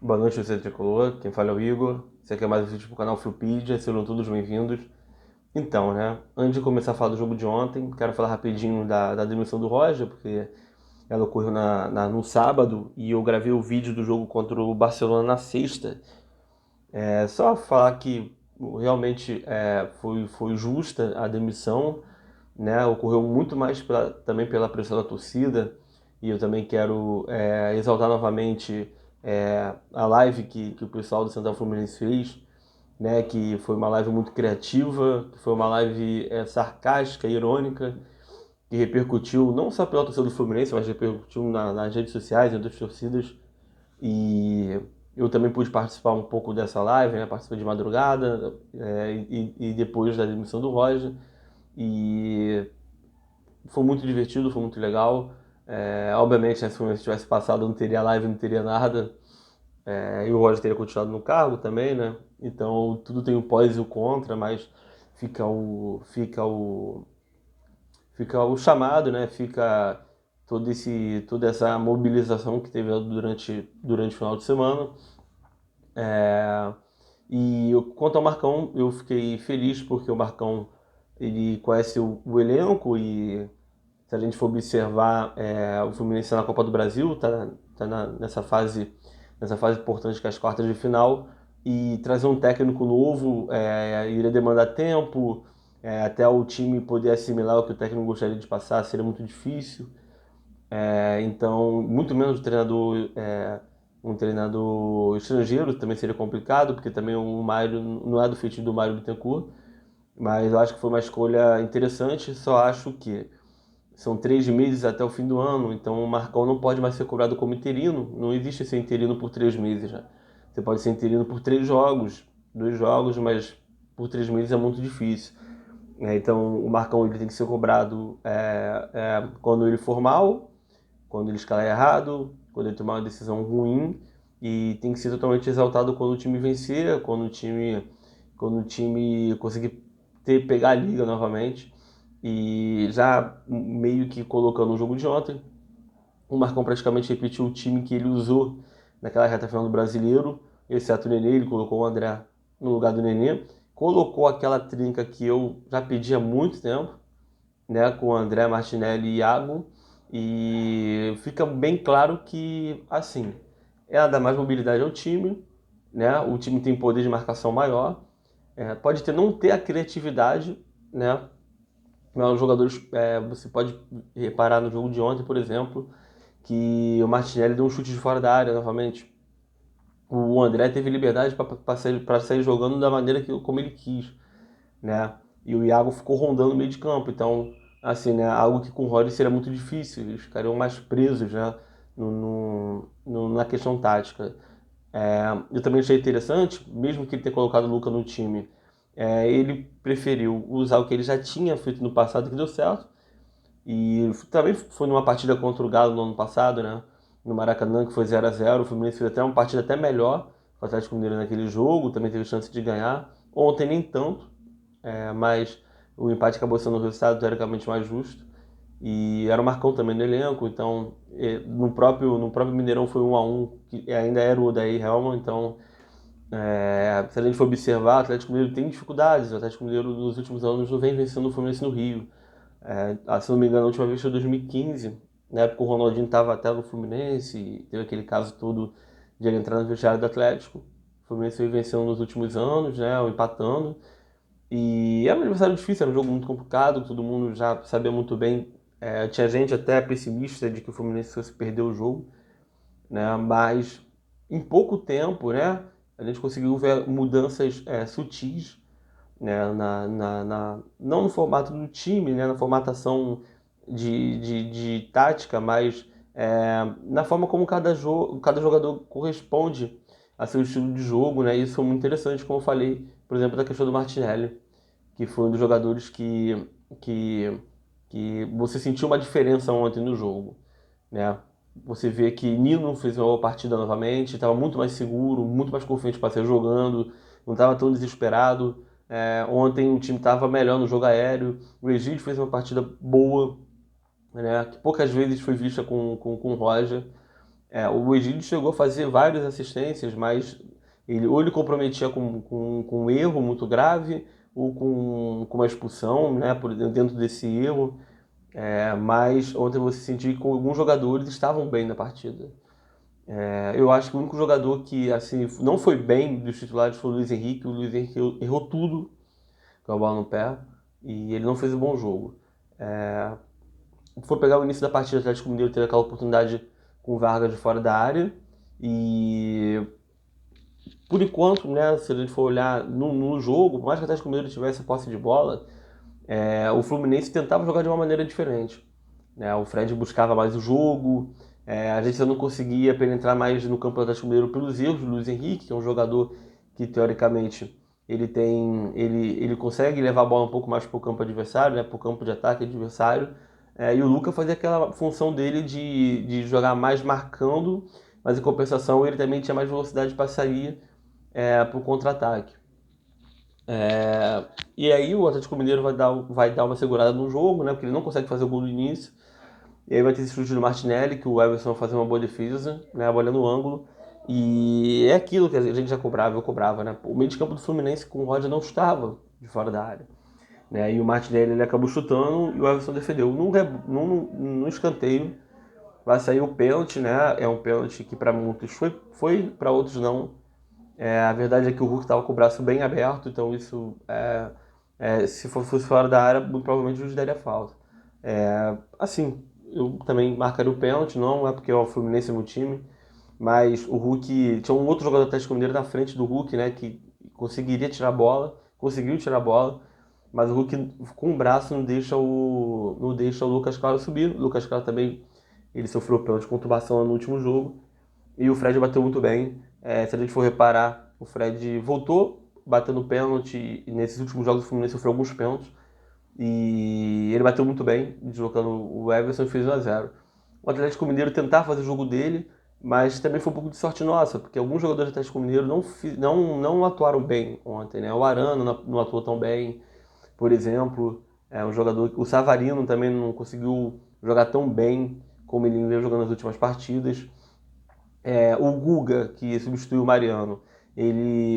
Boa noite, você tricolor. Quem fala é o Igor. Esse aqui é mais um vídeo pro canal Flupedia. Sejam todos bem-vindos. Então, né? Antes de começar a falar do jogo de ontem, quero falar rapidinho da demissão do Roger, porque ela ocorreu no sábado e eu gravei o vídeo do jogo contra o Barcelona na sexta. É só falar que realmente foi justa a demissão, né? Ocorreu muito mais também pela pressão da torcida. E eu também quero exaltar novamente a live que o pessoal do Central Fluminense fez, né? Que foi uma live muito criativa, que foi uma live sarcástica, irônica, que repercutiu não só pela torcida do Fluminense, mas repercutiu nas redes sociais, em outras torcidas. E eu também pude participar um pouco dessa live, né? Participei de madrugada e depois da demissão do Roger. E foi muito divertido, foi muito legal. Obviamente, né, se o Fluminense tivesse passado, não teria live, não teria nada. E o Roger teria continuado no cargo também, né? Então, tudo tem o pós e o contra, mas fica o, fica o, fica o chamado, né? Fica toda essa mobilização que teve durante o final de semana. É, quanto ao Marcão, eu fiquei feliz porque o Marcão ele conhece o elenco e se a gente for observar, o Fluminense na Copa do Brasil, nessa fase importante que é as quartas de final, e trazer um técnico novo iria demandar tempo, até o time poder assimilar o que o técnico gostaria de passar seria muito difícil. Então, muito menos um treinador estrangeiro também seria complicado, porque também o Mário não é do feitio do Mário Bittencourt, mas eu acho que foi uma escolha interessante, só acho que são 3 meses até o fim do ano, então o Marcão não pode mais ser cobrado como interino. Não existe ser interino por 3 meses, né? Você pode ser interino por 3 jogos, 2 jogos, mas por 3 meses é muito difícil. Então o Marcão ele tem que ser cobrado quando ele for mal, quando ele escalar errado, quando ele tomar uma decisão ruim, e tem que ser totalmente exaltado quando o time vencer, quando o time conseguir pegar a liga novamente. E já meio que colocando o jogo de ontem, o Marcão praticamente repetiu o time que ele usou naquela reta final do Brasileiro, exceto o Nenê, ele colocou o André no lugar do Nenê, colocou aquela trinca que eu já pedi há muito tempo, né, com o André, Martinelli e Iago, e fica bem claro que, assim, ela dá mais mobilidade ao time, né, o time tem poder de marcação maior, pode não ter a criatividade, né, mas os jogadores, você pode reparar no jogo de ontem, por exemplo, que o Martinelli deu um chute de fora da área novamente. O André teve liberdade para sair jogando da maneira como ele quis, né? E o Iago ficou rondando no meio de campo. Então, assim, né? Algo que com o Rodri seria muito difícil. Eles ficariam mais presos, né? Na questão tática. Eu também achei interessante, mesmo que ele tenha colocado o Luca no time, ele preferiu usar o que ele já tinha feito no passado, que deu certo. E também foi numa partida contra o Galo no ano passado, né? No Maracanã, que foi 0-0. O Fluminense fez até uma partida até melhor com o Atlético Mineiro naquele jogo, também teve chance de ganhar. Ontem nem tanto, mas o empate acabou sendo o resultado teoricamente mais justo. E era o Marcão também no elenco, então no próprio Mineirão foi 1-1, que ainda era o Odair Helman, então se a gente for observar, o Atlético Mineiro tem dificuldades. O Atlético Mineiro nos últimos anos não vem vencendo o Fluminense no Rio. Se não me engano, a última vez foi 2015, na época o Ronaldinho estava até no Fluminense, e teve aquele caso todo de ele entrar no vestiário do Atlético. O Fluminense veio vencendo nos últimos anos, né, ou empatando. E era um adversário difícil, era um jogo muito complicado, todo mundo já sabia muito bem. Tinha gente até pessimista de que o Fluminense fosse perder o jogo, né, mas em pouco tempo, né, a gente conseguiu ver mudanças sutis, né, não no formato do time, né, na formatação de tática, mas na forma como cada jogador corresponde a seu estilo de jogo, né, isso foi muito interessante, como eu falei, por exemplo, da questão do Martinelli, que foi um dos jogadores que, que você sentiu uma diferença ontem no jogo, né. Você vê que Nino fez uma boa partida novamente, estava muito mais seguro, muito mais confiante para sair jogando, não estava tão desesperado. Ontem o time estava melhor no jogo aéreo. O Egídio fez uma partida boa, né, que poucas vezes foi vista com o Roger. O Egídio chegou a fazer várias assistências, mas ou ele comprometia com um erro muito grave, ou com uma expulsão, né, dentro desse erro. Mas ontem você sentiu que alguns jogadores estavam bem na partida. Eu acho que o único jogador que assim não foi bem dos titulares foi o Luiz Henrique. O Luiz Henrique errou tudo com a bola no pé e ele não fez um bom jogo. For pegar o início da partida, o Atlético Mineiro teve aquela oportunidade com o Vargas de fora da área e por enquanto, né, se a gente for olhar no jogo, por mais que o Atlético Mineiro tivesse a posse de bola, o Fluminense tentava jogar de uma maneira diferente. Né? O Fred buscava mais o jogo, a gente não conseguia penetrar mais no campo do Atlético Mineiro pelos erros do Luiz Henrique, que é um jogador que teoricamente ele consegue levar a bola um pouco mais para o campo adversário, né, para o campo de ataque adversário, e o Luca fazia aquela função dele de jogar mais marcando, mas em compensação ele também tinha mais velocidade para sair para o contra-ataque. E aí o Atlético Mineiro vai dar uma segurada no jogo, né? Porque ele não consegue fazer o gol no início. E aí vai ter esse chute do Martinelli, que o Everson vai fazer uma boa defesa, né? A bola no ângulo. E é aquilo que a gente já cobrava, eu cobrava, né? O meio de campo do Fluminense com o Roger não estava de fora da área. Né? E o Martinelli ele acabou chutando e o Everson defendeu. No escanteio vai sair o pênalti, né? É um pênalti que para muitos foi para outros não. A verdade é que o Hulk estava com o braço bem aberto, então isso, se fosse fora da área, muito provavelmente o juiz daria falta. Assim, eu também marcaria o pênalti, não é porque o Fluminense é meu time, mas o Hulk, tinha um outro jogador do Atlético Mineiro na frente do Hulk, né, que conseguiria tirar a bola, conseguiu tirar a bola, mas o Hulk com o braço não deixa o Lucas Claro subir. O Lucas Claro também, ele sofreu pênalti de conturbação no último jogo, e o Fred bateu muito bem. Se a gente for reparar, o Fred voltou batendo pênalti. E nesses últimos jogos do Fluminense sofreu alguns pênaltis. E ele bateu muito bem, deslocando o Everson e fez 1-0. O Atlético Mineiro tentava fazer o jogo dele, mas também foi um pouco de sorte nossa, porque alguns jogadores do Atlético Mineiro não atuaram bem ontem. Né? O Arana não atuou tão bem, por exemplo. Um jogador, o Savarino também não conseguiu jogar tão bem como ele veio jogando nas últimas partidas. O Guga, que substituiu o Mariano,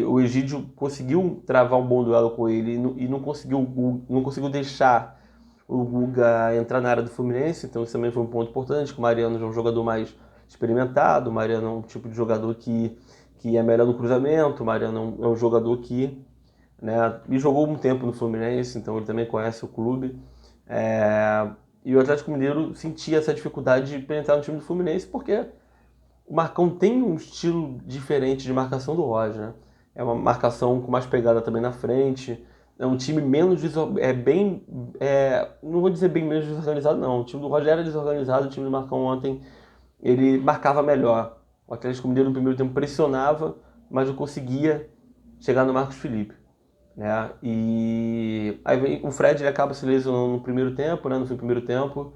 o Egídio conseguiu travar um bom duelo com ele e não conseguiu deixar o Guga entrar na área do Fluminense, então isso também foi um ponto importante, que o Mariano já é um jogador mais experimentado. O Mariano é um tipo de jogador que é melhor no cruzamento. O Mariano é um jogador que, né, e jogou um tempo no Fluminense, então ele também conhece o clube. E o Atlético Mineiro sentia essa dificuldade de penetrar no time do Fluminense, porque o Marcão tem um estilo diferente de marcação do Roger, né? É uma marcação com mais pegada também na frente. É um time menos não vou dizer bem menos desorganizado, não. O time do Roger era desorganizado. O time do Marcão ontem ele marcava melhor. O Atlético Mineiro no primeiro tempo pressionava, mas não conseguia chegar no Marcos Felipe, né? E aí o Fred ele acaba se lesionando no primeiro tempo, né? No fim do primeiro tempo,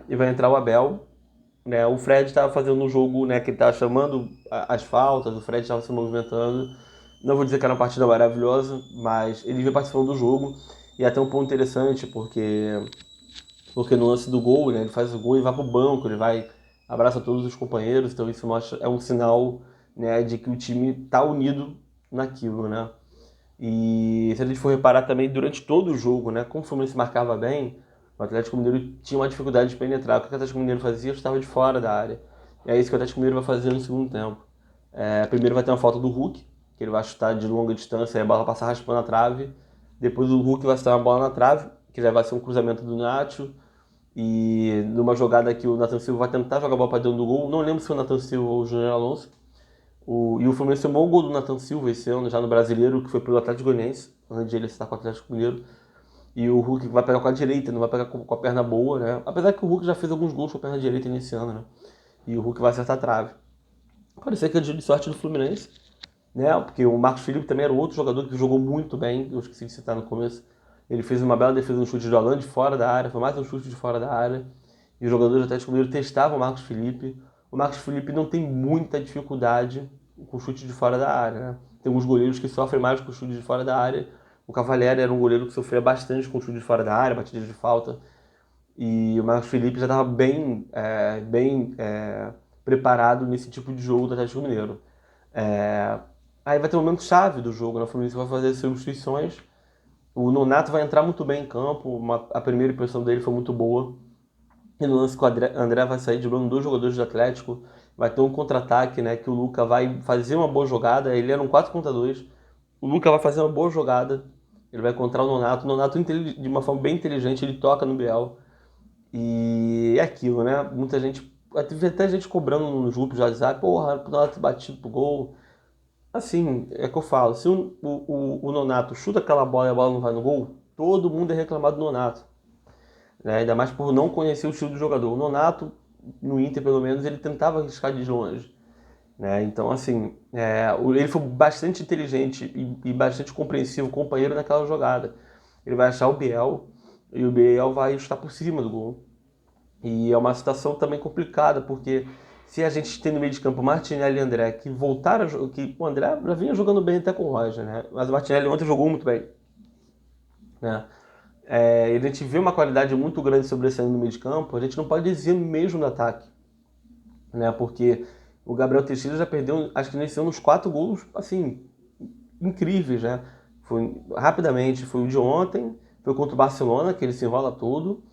e vai entrar o Abel. Né, o Fred estava fazendo um jogo, né, que ele estava chamando as faltas. O Fred estava se movimentando. Não vou dizer que era uma partida maravilhosa, mas ele veio participando do jogo. E até um ponto interessante, porque no lance do gol, né, ele faz o gol e vai para o banco, ele vai, abraça todos os companheiros. Então isso é um sinal, né, de que o time está unido naquilo, né? E se a gente for reparar também, durante todo o jogo, né, como o Fluminense marcava bem, o Atlético Mineiro tinha uma dificuldade de penetrar. O que o Atlético Mineiro fazia? Estava de fora da área. E é isso que o Atlético Mineiro vai fazer no segundo tempo. Primeiro vai ter uma falta do Hulk, que ele vai chutar de longa distância e a bola vai passar raspando a trave. Depois o Hulk vai chutar uma bola na trave, que já vai ser um cruzamento do Nacho. E numa jogada que o Nathan Silva vai tentar jogar a bola para dentro do gol. Não lembro se foi o Nathan Silva ou o Júnior Alonso. E o Fluminense tomou o gol do Nathan Silva esse ano, já no Brasileiro, que foi pelo Atlético Goianiense, antes de ele estar com o Atlético Mineiro. E o Hulk vai pegar com a direita, não vai pegar com a perna boa, né? Apesar que o Hulk já fez alguns gols com a perna direita nesse ano, né? E o Hulk vai acertar a trave. Parecia que é de sorte do Fluminense, né? Porque o Marcos Felipe também era outro jogador que jogou muito bem, eu esqueci de citar no começo. Ele fez uma bela defesa no chute do Alan de fora da área, foi mais um chute de fora da área. E os jogadores do Atlético Mineiro testavam o Marcos Felipe. O Marcos Felipe não tem muita dificuldade com chute de fora da área, né? Tem alguns goleiros que sofrem mais com chute de fora da área. O Cavalieri era um goleiro que sofria bastante com chute de fora da área, batida de falta. E o Marcos Felipe já estava bem preparado nesse tipo de jogo do Atlético Mineiro. Aí vai ter um momento chave do jogo, né? O Fluminense vai fazer as substituições. O Nonato vai entrar muito bem em campo, a primeira impressão dele foi muito boa. E no lance que o André vai sair driblando 2 jogadores do Atlético, vai ter um contra-ataque, né? Que o Luca vai fazer uma boa jogada, ele era um 4 contra 2. O Luca vai fazer uma boa jogada, ele vai encontrar o Nonato de uma forma bem inteligente, ele toca no Biel. E é aquilo, né? Muita gente, teve até gente cobrando nos grupos de WhatsApp, porra, o Nonato batido pro gol. Assim, é que eu falo, se o Nonato chuta aquela bola e a bola não vai no gol, todo mundo é reclamado do Nonato, né? Ainda mais por não conhecer o estilo do jogador. O Nonato, no Inter pelo menos, ele tentava arriscar de longe, né? Então, assim, ele foi bastante inteligente e bastante compreensivo, companheiro naquela jogada. Ele vai achar o Biel e o Biel vai estar por cima do gol. E é uma situação também complicada, porque se a gente tem no meio de campo Martinelli e André, que voltaram a jogar, que o André já vinha jogando bem até com o Roger, né? Mas o Martinelli ontem jogou muito bem, né? E a gente vê uma qualidade muito grande sobressaindo no meio de campo, a gente não pode dizer mesmo no ataque, né? Porque o Gabriel Teixeira já perdeu, acho que nesse ano, uns 4 gols, assim, incríveis, né? Rapidamente, foi o de ontem, foi contra o Barcelona, que ele se enrola todo,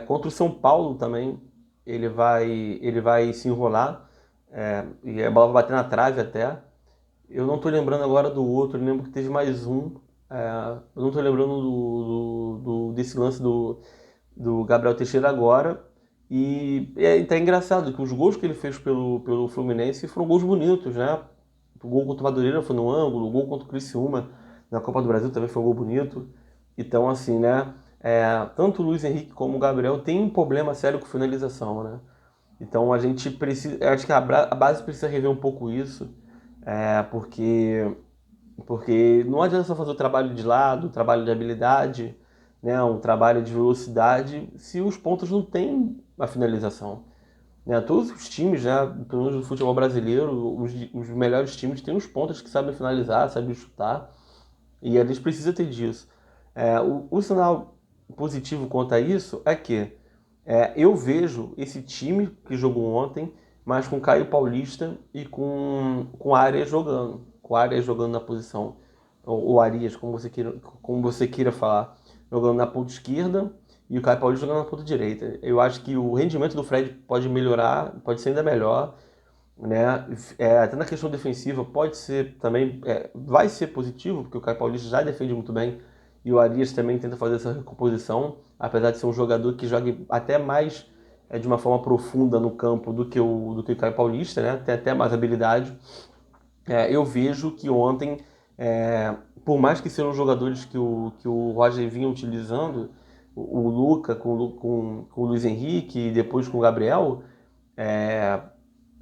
contra o São Paulo também, ele vai se enrolar, e a bola vai bater na trave até. Eu não estou lembrando agora do outro, eu lembro que teve mais um, eu não estou lembrando desse lance do Gabriel Teixeira agora. E tá engraçado que os gols que ele fez pelo Fluminense foram gols bonitos, né? O gol contra o Madureira foi no ângulo, o gol contra o Criciúma na Copa do Brasil também foi um gol bonito. Então, assim, né? Tanto o Luiz Henrique como o Gabriel tem um problema sério com finalização, né? Então a gente precisa, eu acho que a base precisa rever um pouco isso, porque não adianta só fazer o trabalho de lado, o trabalho de habilidade, né, um trabalho de velocidade, se os pontos não têm a finalização. Né? Todos os times, né, pelo menos no futebol brasileiro, os melhores times têm os pontas que sabem finalizar, sabem chutar, e a gente precisa ter disso. O sinal positivo quanto a isso é que eu vejo esse time que jogou ontem, mas com Caio Paulista e com Arias jogando. Com Arias jogando na posição, ou Arias, como você queira falar, jogando na ponta esquerda e o Caio Paulista jogando na ponta direita. Eu acho que o rendimento do Fred pode melhorar, pode ser ainda melhor, né? Até na questão defensiva pode ser também, vai ser positivo, porque o Caio Paulista já defende muito bem e o Arias também tenta fazer essa recomposição, apesar de ser um jogador que joga até mais de uma forma profunda no campo do que o Caio Paulista, né? Tem até mais habilidade. Eu vejo que ontem, por mais que sejam jogadores que o Roger vinha utilizando, o Luca com o Luiz Henrique e depois com o Gabriel,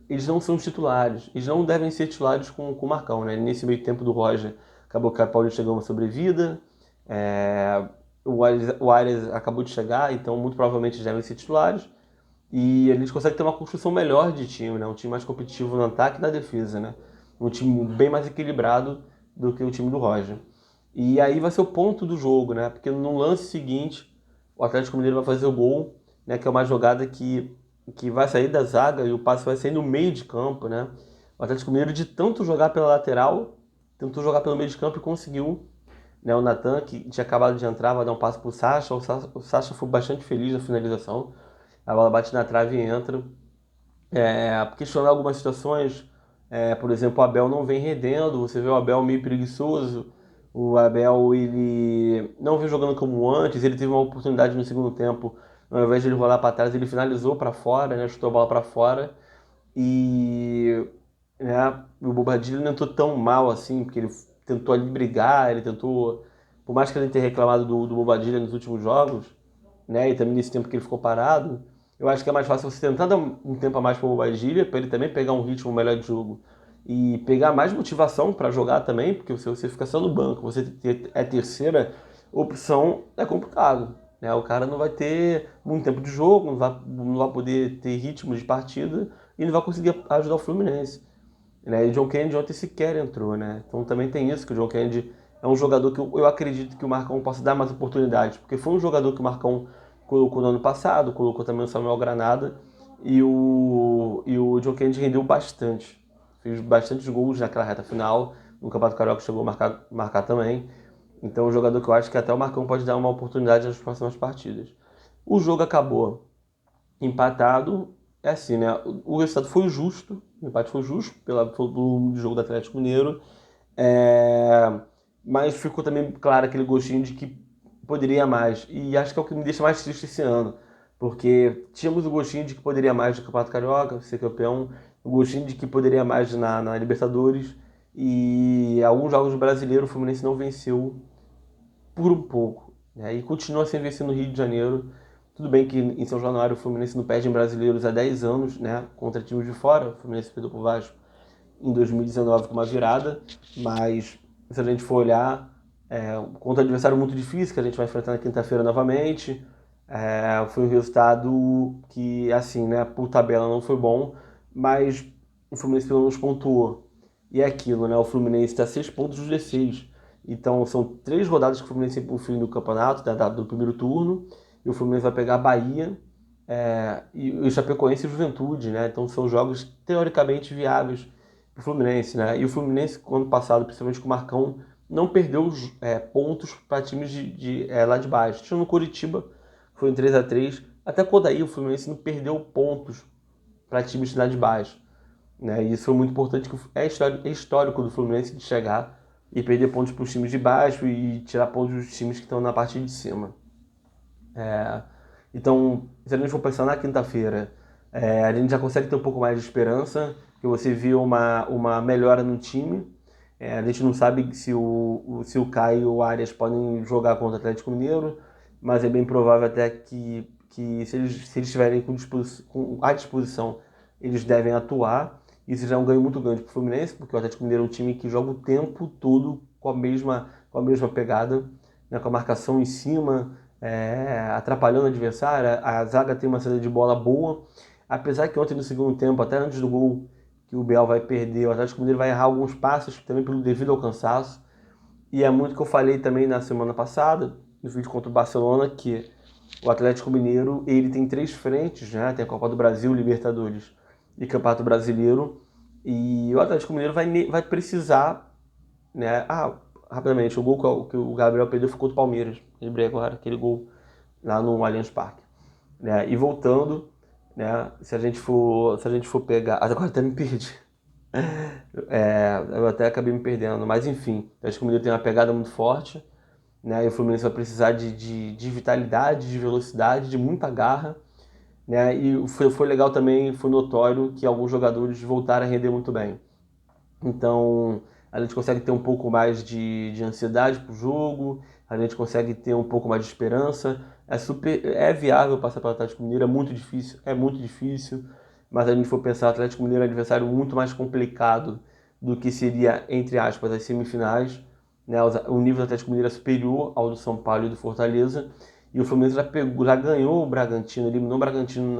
eles não são os titulares. Eles não devem ser titulares com o Marcão, né? Nesse meio tempo do Roger, acabou que o Caio Paulista chegou uma sobrevida, o Arias acabou de chegar, então muito provavelmente eles devem ser titulares. E a gente consegue ter uma construção melhor de time, né? Um time mais competitivo no ataque e na defesa, né? Um time bem mais equilibrado do que o time do Roger. E aí vai ser o ponto do jogo, né? Porque no lance seguinte, o Atlético Mineiro vai fazer o gol, né? Que é uma jogada que vai sair da zaga e o passe vai sair no meio de campo, né? O Atlético Mineiro, de tanto jogar pela lateral, tentou jogar pelo meio de campo e conseguiu. Né? O Natan, que tinha acabado de entrar, vai dar um passe pro Sacha. O Sacha foi bastante feliz na finalização. A bola bate na trave e entra. Questionar algumas situações, por exemplo, o Abel não vem rendendo, você vê o Abel meio preguiçoso, o Abel ele não vem jogando como antes, ele teve uma oportunidade no segundo tempo, ao invés de ele rolar para trás, ele finalizou para fora, né, chutou a bola para fora, e o Bobadilha não entrou tão mal assim, porque ele tentou ali brigar, ele tentou, por mais que ele tenha reclamado do Bobadilha nos últimos jogos, né, e também nesse tempo que ele ficou parado, eu acho que é mais fácil você tentar dar um tempo a mais para o Bobadilha, para ele também pegar um ritmo melhor de jogo e pegar mais motivação para jogar também, porque se você ficar só no banco, você ter a terceira opção, é complicado. Né? O cara não vai ter muito tempo de jogo, não vai poder ter ritmo de partida e não vai conseguir ajudar o Fluminense. Né? E o John Kennedy ontem sequer entrou, né? Então também tem isso, que o John Kennedy é um jogador que eu acredito que o Marcão possa dar mais oportunidades, porque foi um jogador que o Marcão colocou no ano passado, colocou também o Samuel Granada, e o John Kennedy rendeu bastante. Fez bastantes gols naquela reta final. No Campeonato Carioca chegou a marcar também. Então é um jogador que eu acho que até o Marcão pode dar uma oportunidade nas próximas partidas. O jogo acabou empatado. É assim, né? O resultado foi justo. O empate foi justo pelo volume de jogo do Atlético Mineiro. É, mas ficou também claro aquele gostinho de que poderia mais. E acho que é o que me deixa mais triste esse ano. Porque tínhamos o gostinho de que poderia mais no Campeonato Carioca, ser campeão, o gostinho de que poderia mais na Libertadores. E alguns jogos brasileiros o Fluminense não venceu por um pouco, né? E continua sem vencer no Rio de Janeiro. Tudo bem que em São Januário o Fluminense não perde em brasileiros há 10 anos, né? Contra times de fora. O Fluminense perdeu pro Vasco em 2019 com uma virada, mas se a gente for olhar, contra um adversário muito difícil que a gente vai enfrentar na quinta-feira novamente, foi um resultado que, assim, né, por tabela não foi bom, mas o Fluminense pelo menos pontuou. E é aquilo, né, o Fluminense está a 6 pontos dos 16. Então são 3 rodadas que o Fluminense tem pro fim do campeonato, do primeiro turno, e o Fluminense vai pegar a Bahia, e o Chapecoense e o Juventude, né? Então são jogos teoricamente viáveis para o Fluminense, né? E o Fluminense, ano passado, principalmente com o Marcão, não perdeu pontos para times lá de baixo. Tinha no Coritiba, foi em 3-3. Até quando aí o Fluminense não perdeu pontos para times lá de baixo, né? E isso foi muito importante, que é histórico do Fluminense de chegar e perder pontos para os times de baixo e tirar pontos dos times que estão na parte de cima. Então, se a gente for pensar na quinta-feira, a gente já consegue ter um pouco mais de esperança, que você viu uma melhora no time. A gente não sabe se o Caio e o Arias podem jogar contra o Atlético Mineiro, mas é bem provável até que se eles estiverem à disposição, eles devem atuar. Isso já é um ganho muito grande para o Fluminense, porque o Atlético Mineiro é um time que joga o tempo todo com a mesma pegada, né, com a marcação em cima, atrapalhando o adversário. A zaga tem uma saída de bola boa, apesar que ontem no segundo tempo, até antes do gol que o Biel vai perder, o Atlético Mineiro vai errar alguns passos também devido ao cansaço. E é muito que eu falei também na semana passada, no vídeo contra o Barcelona, que o Atlético Mineiro ele tem 3 frentes, né? Tem a Copa do Brasil, Libertadores e Campeonato Brasileiro. E o Atlético Mineiro vai precisar, né? Rapidamente, o gol que o Gabriel perdeu ficou do Palmeiras. Lembrei agora, aquele gol lá no Allianz Parque. Né? E voltando, né? Se a gente for pegar. Agora até me perdi. Eu até acabei me perdendo, mas enfim, acho que o Mineiro tem uma pegada muito forte, né? E o Fluminense vai precisar de vitalidade, de velocidade, de muita garra, né? E foi legal também, foi notório que alguns jogadores voltaram a render muito bem. Então, a gente consegue ter um pouco mais de ansiedade para o jogo, a gente consegue ter um pouco mais de esperança. É viável passar pelo Atlético Mineiro, é muito difícil, mas se a gente for pensar, o Atlético Mineiro é um adversário muito mais complicado do que seria, entre aspas, as semifinais. Né? O nível do Atlético Mineiro é superior ao do São Paulo e do Fortaleza, e o Fluminense já ganhou o Bragantino, eliminou o Bragantino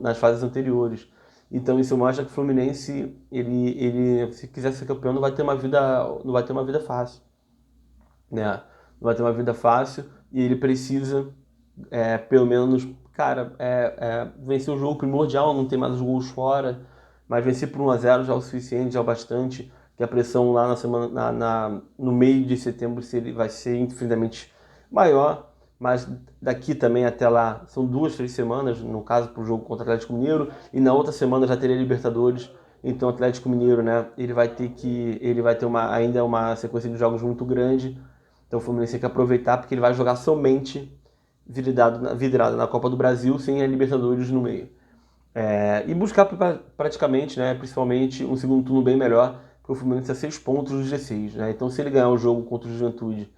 nas fases anteriores. Então isso mostra que o Fluminense, ele se quiser ser campeão, não vai ter uma vida fácil, né? Não vai ter uma vida fácil e ele precisa, pelo menos, cara, vencer o jogo primordial, não tem mais os gols fora, mas vencer por 1-0 já é o suficiente, já é o bastante, que a pressão lá na semana, no meio de setembro vai ser infinitamente maior, mas daqui também até lá são 2, 3 semanas, no caso para o jogo contra o Atlético Mineiro, e na outra semana já teria Libertadores, então o Atlético Mineiro, né, ele vai ter ainda uma sequência de jogos muito grande, então o Fluminense tem que aproveitar porque ele vai jogar somente vidrado na Copa do Brasil, sem a Libertadores no meio. E buscar praticamente, né, principalmente, um segundo turno bem melhor, porque o Fluminense é 6 pontos dos 16. Né? Então, se ele ganhar o jogo contra o Juventude,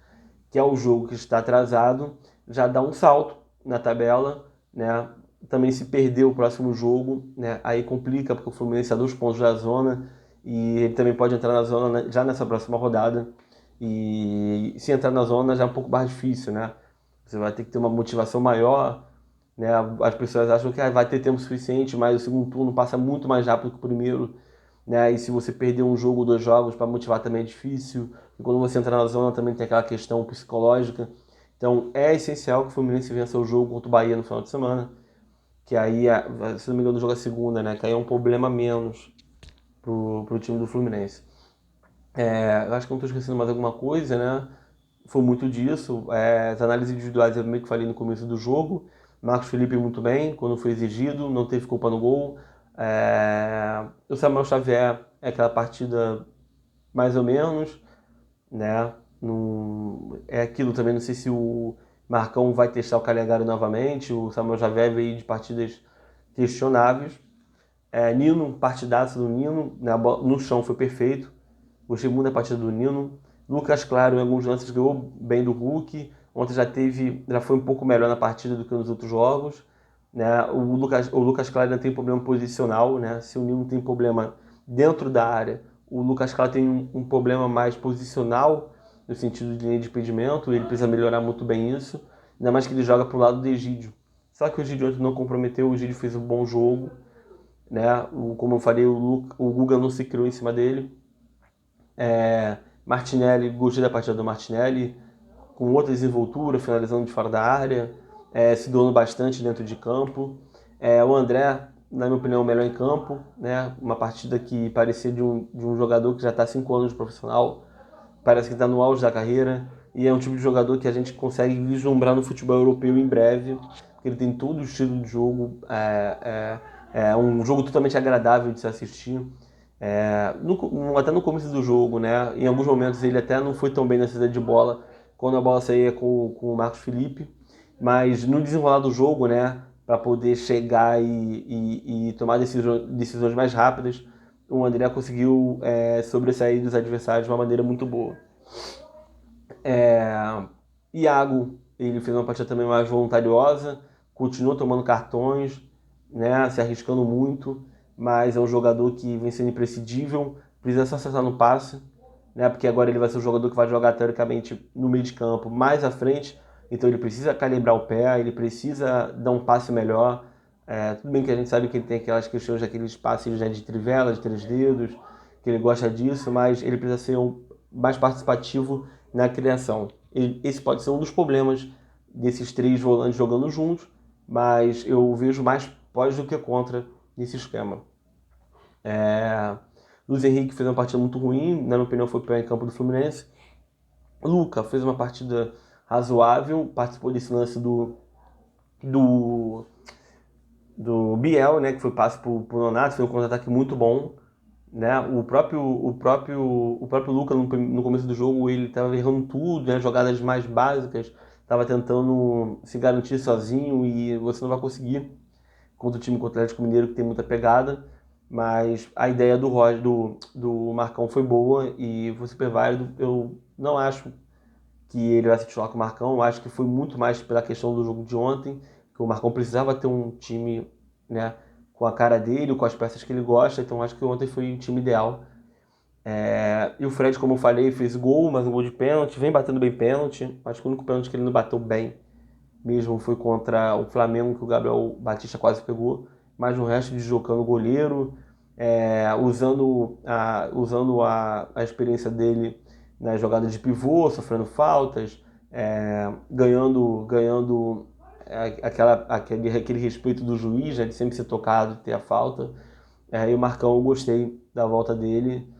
que é o jogo que está atrasado, já dá um salto na tabela. Né? Também se perder o próximo jogo, né, aí complica, porque o Fluminense é 2 pontos da zona, e ele também pode entrar na zona, né, já nessa próxima rodada. E se entrar na zona já é um pouco mais difícil, né? Você vai ter que ter uma motivação maior, né? As pessoas acham que vai ter tempo suficiente, mas o segundo turno passa muito mais rápido que o primeiro, né? E se você perder um jogo ou 2 jogos, para motivar também é difícil. E quando você entra na zona também tem aquela questão psicológica. Então é essencial que o Fluminense vença o jogo contra o Bahia no final de semana. que aí, se não me engano, joga a segunda, né? Que aí é um problema a menos pro time do Fluminense. Eu acho que não estou esquecendo mais alguma coisa, né? Foi muito disso. As análises individuais eu meio que falei no começo do jogo. Marcos Felipe muito bem, quando foi exigido, não teve culpa no gol. O Samuel Xavier é aquela partida mais ou menos, né? É aquilo também, não sei se o Marcão vai testar o Calegari novamente. O Samuel Xavier veio de partidas questionáveis. Nino, partidaço do Nino, né? No chão foi perfeito. Gostei muito da partida do Nino. Lucas Claro, em alguns lances, ganhou bem do Hulk. Ontem já foi um pouco melhor na partida do que nos outros jogos. Né? O Lucas Claro ainda tem problema posicional. Né? Se o Nino tem problema dentro da área, o Lucas Claro tem um problema mais posicional, no sentido de linha de impedimento. Ele precisa melhorar muito bem isso. Ainda mais que ele joga para o lado do Egídio. Só que o Egídio ontem não comprometeu, o Egídio fez um bom jogo. Né? Como eu falei, o Guga não se criou em cima dele. Martinelli, gostei da partida do Martinelli, com outra desenvoltura, finalizando de fora da área, se doando bastante dentro de campo. O André, na minha opinião, o melhor em campo, né? Uma partida que parecia de um jogador que já está há 5 anos de profissional, parece que está no auge da carreira, e é um tipo de jogador que a gente consegue vislumbrar no futebol europeu em breve, porque ele tem todo o estilo de jogo, é um jogo totalmente agradável de se assistir. Até no começo do jogo, né? Em alguns momentos ele até não foi tão bem na saída de bola quando a bola saía com o Marcos Felipe, mas no desenrolar do jogo, né? Para poder chegar e tomar decisões mais rápidas, o André conseguiu sobressair dos adversários de uma maneira muito boa. Iago, ele fez uma partida também mais voluntariosa, continua tomando cartões, né, se arriscando muito, mas é um jogador que vem sendo imprescindível, precisa só acertar no passe, né, porque agora ele vai ser o jogador que vai jogar teoricamente no meio de campo, mais à frente, então ele precisa calibrar o pé, ele precisa dar um passe melhor. Tudo bem que a gente sabe que ele tem aquelas questões daqueles passes, né, de trivela, de 3 dedos, que ele gosta disso, mas ele precisa ser mais participativo na criação. Esse pode ser um dos problemas desses 3 volantes jogando juntos, mas eu vejo mais pós do que contra nesse esquema. Luiz Henrique fez uma partida muito ruim, na minha opinião foi o pior em campo do Fluminense. Luca fez uma partida razoável, participou desse lance do, do Biel, né, que foi passe pro Nonato, foi um contra-ataque muito bom. Né? O próprio Luca no começo do jogo ele estava errando tudo, né? Jogadas mais básicas, estava tentando se garantir sozinho e você não vai conseguir contra o time contra o Atlético Mineiro que tem muita pegada, mas a ideia do Marcão foi boa e foi super válido. Eu não acho que ele vai se titular com o Marcão, eu acho que foi muito mais pela questão do jogo de ontem, que o Marcão precisava ter um time, né, com a cara dele, com as peças que ele gosta, então acho que ontem foi o time ideal. E o Fred, como eu falei, fez gol, mas um gol de pênalti, vem batendo bem pênalti. Acho que o único pênalti que ele não bateu bem mesmo foi contra o Flamengo, que o Gabriel Batista quase pegou. Mas no resto, deslocando o goleiro, usando a experiência dele nas jogadas de pivô, sofrendo faltas, ganhando aquele respeito do juiz, né, de sempre ser tocado e ter a falta. E o Marcão, eu gostei da volta dele.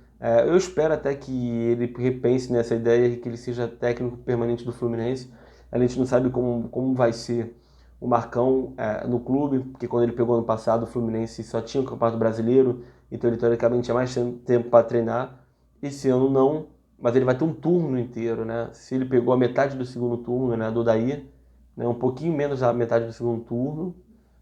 Eu espero até que ele repense nessa ideia e que ele seja técnico permanente do Fluminense. A gente não sabe como vai ser o Marcão no clube, porque quando ele pegou ano passado o Fluminense só tinha o Campeonato Brasileiro, então ele teoricamente tinha mais tempo para treinar. Esse ano não, mas ele vai ter um turno inteiro, né? Se ele pegou a metade do segundo turno, né, do Odair, né, um pouquinho menos da metade do segundo turno,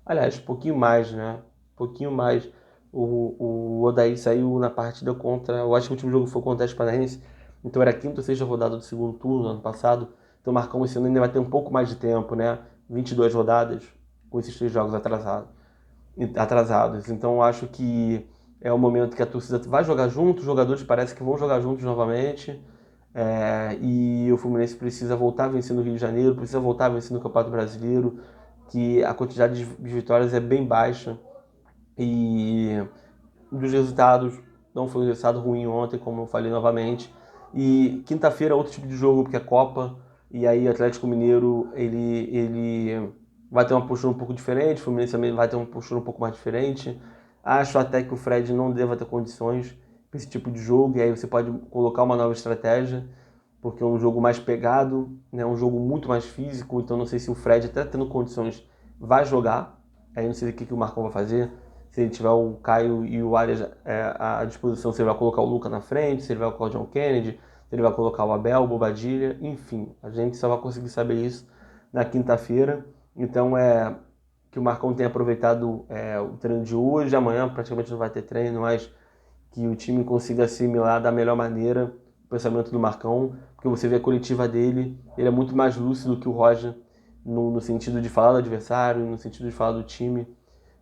aliás, um pouquinho mais, né? Um pouquinho mais. O Odair saiu na partida contra. Eu acho que o último jogo foi contra o Atlético Paranaense. Então era a quinta ou sexta rodada do segundo turno, no ano passado. Então o Marcão esse ano ainda vai ter um pouco mais de tempo, né? 22 rodadas com esses 3 jogos atrasados. Então eu acho que é o momento que a torcida vai jogar junto, os jogadores parece que vão jogar juntos novamente. E o Fluminense precisa voltar a vencer no Rio de Janeiro, precisa voltar a vencer no Campeonato Brasileiro, que a quantidade de vitórias é bem baixa. E dos resultados, não foi um resultado ruim ontem, como eu falei novamente. E quinta-feira é outro tipo de jogo, porque é Copa, e aí o Atlético Mineiro, ele vai ter uma postura um pouco diferente, o Fluminense também vai ter uma postura um pouco mais diferente. Acho até que o Fred não deva ter condições para esse tipo de jogo, e aí você pode colocar uma nova estratégia, porque é um jogo mais pegado, né, um jogo muito mais físico, então não sei se o Fred, até tendo condições, vai jogar. Aí não sei o que o Marcão vai fazer, se ele tiver o Caio e o Arias à disposição, se ele vai colocar o Luca na frente, se ele vai colocar o John Kennedy, se ele vai colocar o Abel, o Bobadilha, enfim, a gente só vai conseguir saber isso na quinta-feira. Então que o Marcão tenha aproveitado o treino de hoje, amanhã praticamente não vai ter treino, mas que o time consiga assimilar da melhor maneira o pensamento do Marcão, porque você vê a coletiva dele, ele é muito mais lúcido que o Roger, no sentido de falar do adversário, no sentido de falar do time,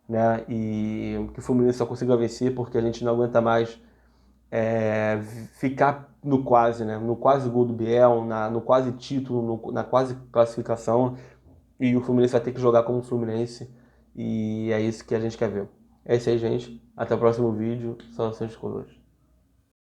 né? E que o Fluminense só consiga vencer porque a gente não aguenta mais ficar no quase, né? No quase gol do Biel, no quase título, na quase classificação, e o Fluminense vai ter que jogar como o Fluminense, e é isso que a gente quer ver. É isso aí, gente. Até o próximo vídeo. Saudações de colores.